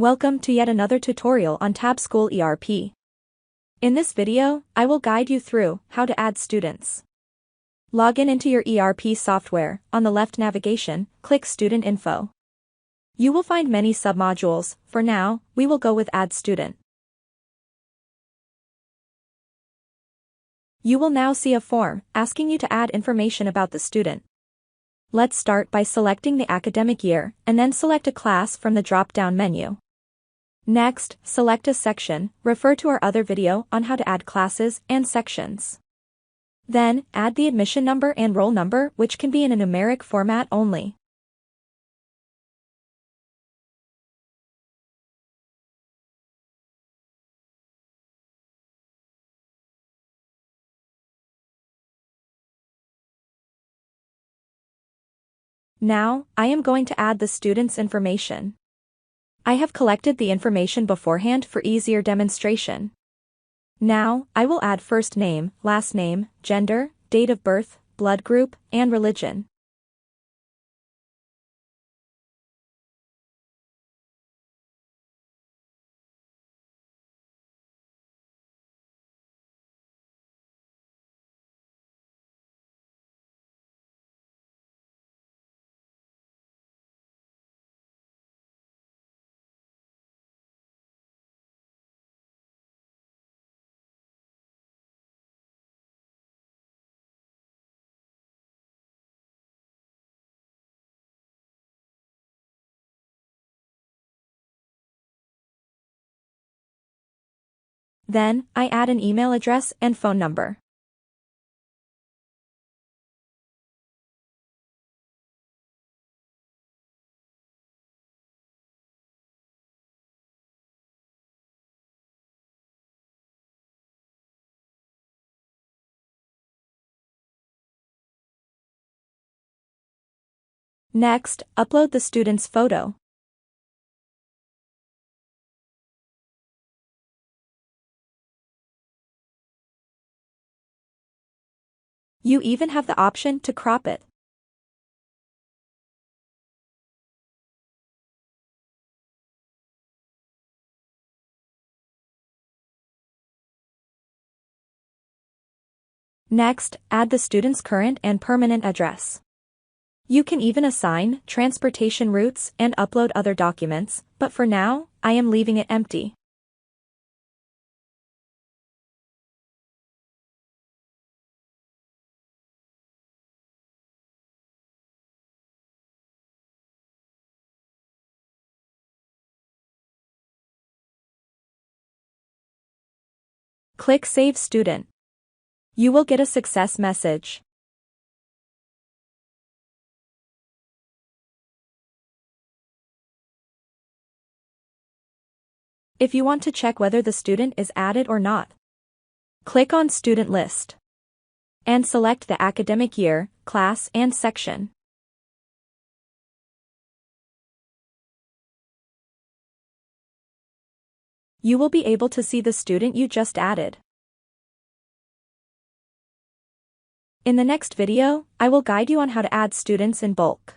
Welcome to yet another tutorial on Tabschool ERP. In this video, I will guide you through how to add students. Log in into your ERP software. On the left navigation, click Student Info. You will find many submodules. For now, we will go with Add Student. You will now see a form asking you to add information about the student. Let's start by selecting the academic year and then select a class from the drop-down menu. Next, select a section. Refer to our other video on how to add classes and sections. Then, add the admission number and roll number, which can be in a numeric format only. Now, I am going to add the student's information. I have collected the information beforehand for easier demonstration. Now, I will add first name, last name, gender, date of birth, blood group, and religion. Then, I add an email address and phone number. Next, upload the student's photo. You even have the option to crop it. Next, add the student's current and permanent address. You can even assign transportation routes and upload other documents, but for now, I am leaving it empty. Click Save Student. You will get a success message. If you want to check whether the student is added or not, click on Student List and select the academic year, class, and section. You will be able to see the student you just added. In the next video, I will guide you on how to add students in bulk.